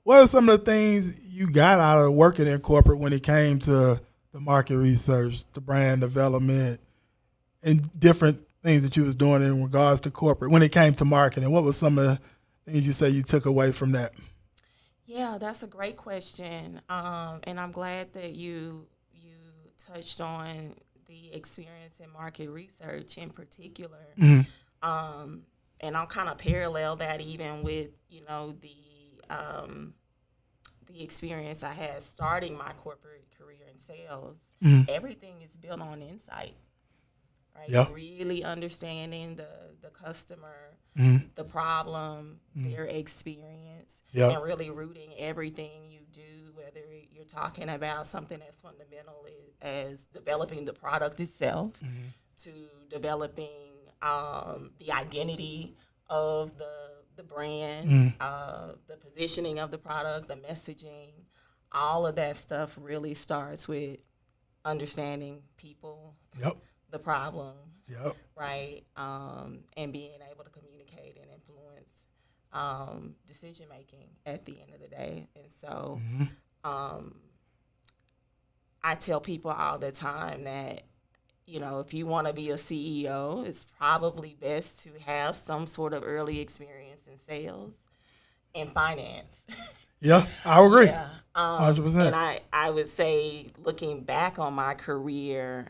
What are some of the things you got out of working in corporate when it came to the market research, the brand development, and different things that you was doing in regards to corporate when it came to marketing? What was some of the things you say you took away from that? Yeah, that's a great question, and I'm glad that you touched on the experience in market research in particular. Um, and I'll kind of parallel that even with the experience I had starting my corporate career in sales. Everything is built on insight, right? Yeah. Really understanding the customer, the problem, their experience, Yeah. and really rooting everything you do, whether you're talking about something as fundamental as developing the product itself to developing the identity of the brand, the positioning of the product, the messaging, all of that stuff really starts with understanding people, Yep. the problem, Yep. right? And being able to communicate and influence decision making at the end of the day. And so I tell people all the time that, if you want to be a CEO, it's probably best to have some sort of early experience in sales and finance. Yeah, I agree. Yeah. 100%. And I would say, looking back on my career,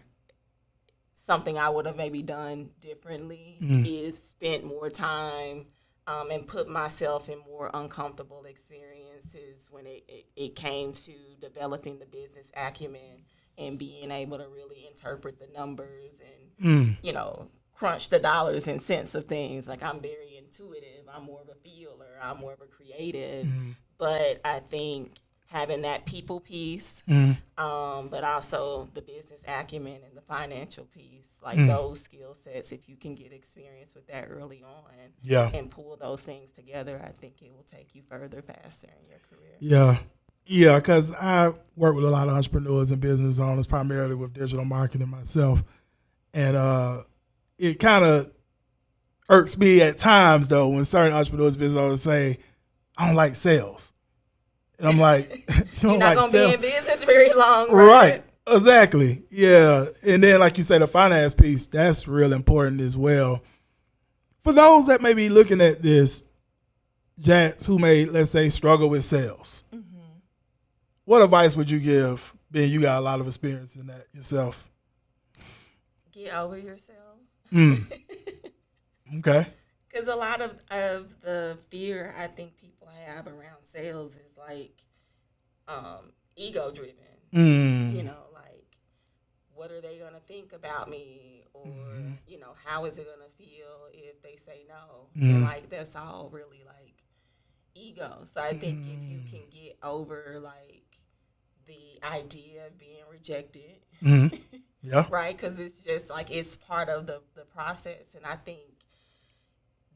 something I would have maybe done differently is spent more time and put myself in more uncomfortable experiences when it came to developing the business acumen and being able to really interpret the numbers and, crunch the dollars and cents of things. Like, I'm very intuitive. I'm more of a feeler. I'm more of a creative. But I think having that people piece, but also the business acumen and the financial piece, like those skill sets, if you can get experience with that early on Yeah. and pull those things together, I think it will take you further faster in your career. Yeah. Yeah, because I work with a lot of entrepreneurs and business owners, primarily with digital marketing myself. And it kind of irks me at times, though, when certain entrepreneurs, business owners say, I don't like sales. And I'm like, you You're don't not like going to be sales? in business very long, Right. Exactly. Yeah. And then, like you say, the finance piece, that's real important as well. For those that may be looking at this, Jax, who may, let's say, struggle with sales, what advice would you give, being you got a lot of experience in that yourself? Get over yourself. Okay. Because a lot of the fear I think people have around sales is like ego driven. Like, what are they going to think about me? Or, how is it going to feel if they say no? And like, that's all really like ego. So I think if you can get over like the idea of being rejected, Yeah. right? Because it's just like it's part of the process. And I think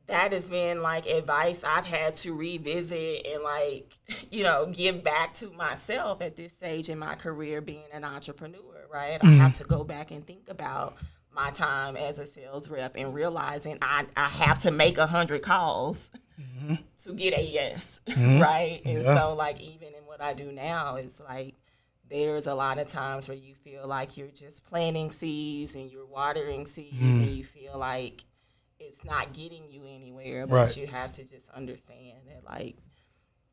that has been like advice I've had to revisit and like, give back to myself at this stage in my career being an entrepreneur, right? I have to go back and think about my time as a sales rep and realizing I have to make 100 calls to get a yes, right? And so like even in what I do now, it's like there's a lot of times where you feel like you're just planting seeds and you're watering seeds and you feel like it's not getting you anywhere, but Right. you have to just understand that like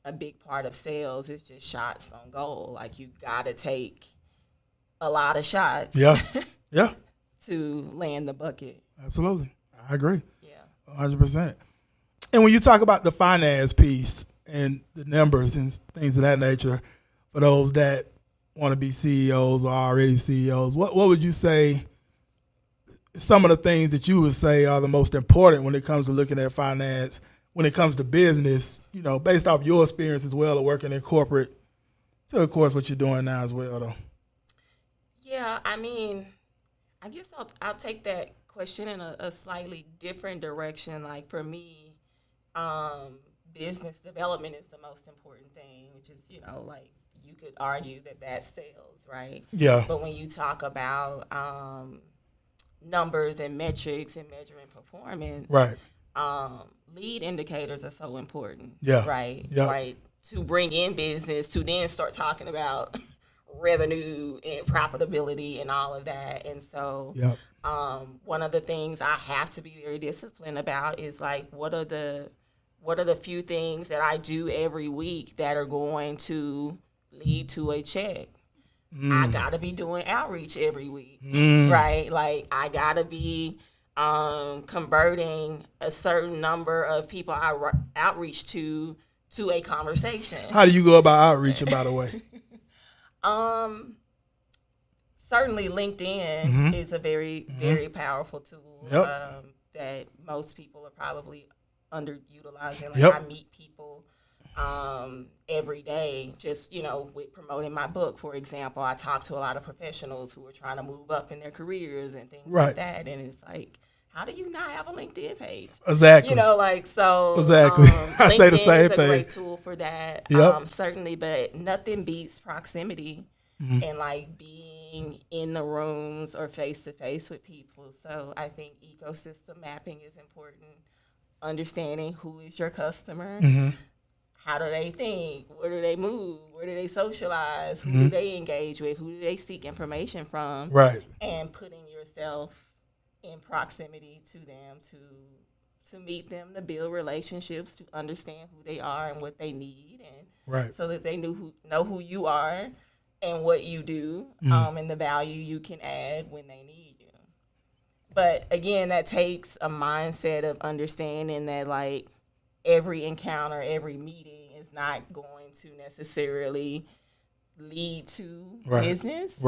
a big part of sales is just shots on goal. Like you got to take a lot of shots Yeah. Yeah. to land the bucket. Absolutely. I agree. Yeah. 100%. And when you talk about the finance piece and the numbers and things of that nature, for those that want to be CEOs or already CEOs, what would you say some of the things that you would say are the most important when it comes to looking at finance, when it comes to business, based off your experience as well of working in corporate, to, of course, what you're doing now as well, though? Yeah, I mean, I guess I'll take that question in a slightly different direction. Like for me, business development is the most important thing, which is, like you could argue that that's sales, right? Yeah. But when you talk about numbers and metrics and measuring performance, Right. lead indicators are so important, Yeah. right? Yeah. Right. to bring in business to then start talking about revenue and profitability and all of that. And so one of the things I have to be very disciplined about is like, what are the few things that I do every week that are going to lead to a check? I gotta be doing outreach every week, right? Like I gotta be converting a certain number of people I outreach to a conversation. How do you go about outreaching, by the way? Certainly LinkedIn is a very, very powerful tool that most people are probably underutilizing. Like I meet people every day, just, with promoting my book, for example. I talk to a lot of professionals who are trying to move up in their careers and things like that. And it's like, how do you not have a LinkedIn page? Exactly. Exactly. I say the same thing. thing. It's a great tool for that. Certainly, but nothing beats proximity and like being in the rooms or face to face with people. So I think ecosystem mapping is important. Understanding who is your customer, how do they think, where do they move, where do they socialize, who do they engage with, who do they seek information from, and putting yourself in proximity to them to meet them, to build relationships, to understand who they are and what they need, and so that they know who you are and what you do, and the value you can add when they need you. But again, that takes a mindset of understanding that like every encounter, every meeting is not going to necessarily lead to business.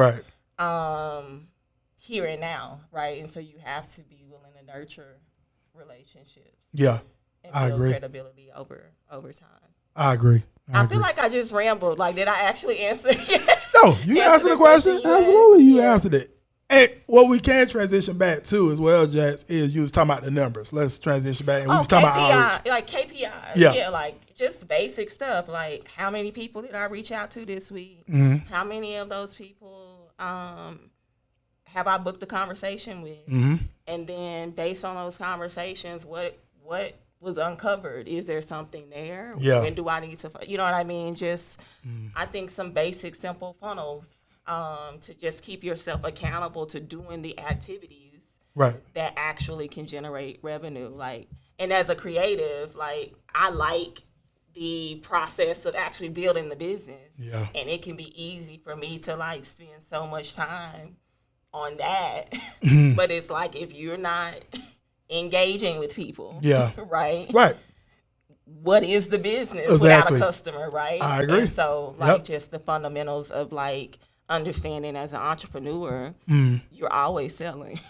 Here and now, right? And so you have to be willing to nurture relationships. Yeah, and I build agree. credibility over time. I agree. I feel like I just rambled. Like, did I actually answer? No, you answered the question. Absolutely, you answered it. And what we can transition back to as well, Jax, is you was talking about the numbers. Let's transition back. And we was talking about outreach. Like KPIs. Yeah, like just basic stuff. Like, how many people did I reach out to this week? How many of those people have I booked a conversation with? And then based on those conversations, what was uncovered? Is there something there? When do I need to, you know what I mean? Just, I think some basic, simple funnels to just keep yourself accountable to doing the activities that actually can generate revenue. Like, and as a creative, like, I like the process of actually building the business. And it can be easy for me to like spend so much time on that. But it's like, if you're not engaging with people, right? What is the business without a customer, right? I agree. And so, like, just the fundamentals of like understanding as an entrepreneur, you're always selling.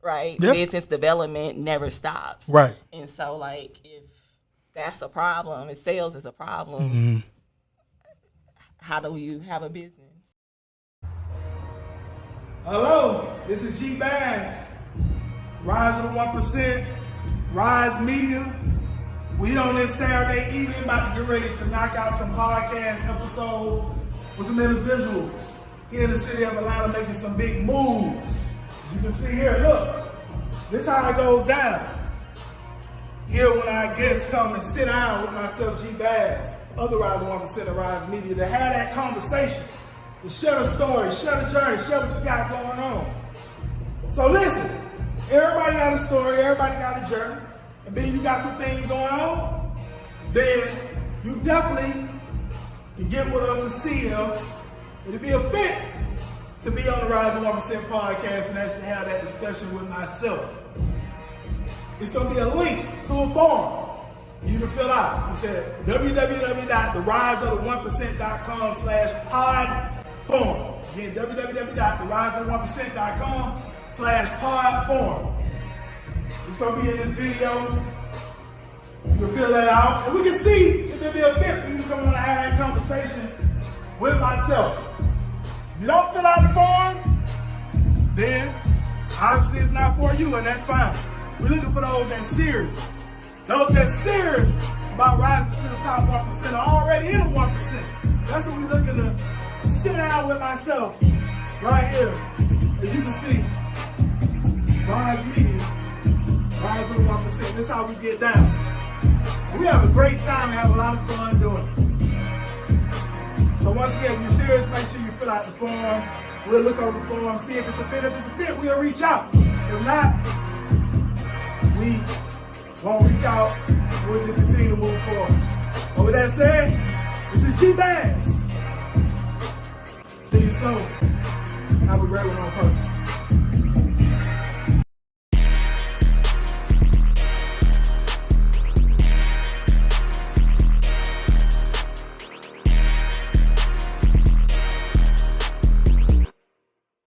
Right? Business development never stops. And so, like, if that's a problem, if sales is a problem, how do you have a business? Hello, this is G Bass, Rise of the 1%, Rise Media. We on this Saturday evening about to get ready to knock out some podcast episodes with some individuals here in the city of Atlanta making some big moves. You can see here, look, this is how it goes down. Here when our guests come and sit down with myself, G Bass, other Rise of 1% of Rise Media, to have that conversation, to share the story, share the journey, share what you got going on. So listen, everybody got a story, everybody got a journey, and then you got some things going on, then you definitely can get with us and see them. It'll be a fit to be on the Rise of 1% podcast and actually have that discussion with myself. It's going to be a link to a form for you to fill out. You said www.theriseof1%.com/pod-form. Again, www.theriseof1%.com/pod-form. It's going to be in this video. You can fill that out, and we can see if there'll be a fit for you to come on and have that conversation with myself. If you don't fill out the form, then obviously it's not for you, and that's fine. We're looking for those that's serious. Those that's serious about rising to the top 1% are already in the 1%. That's what we're looking to sit down with myself right here. As you can see, Rise Media, Rise of the 1%. This is how we get down. We have a great time and have a lot of fun doing it. So once again, if you're serious, make sure you fill out the form. We'll look over the form, see if it's a fit. If it's a fit, we'll reach out. If not, we won't reach out. We'll just continue to move forward. But with that said, this is G Bass. See you soon. Have a great one on purpose.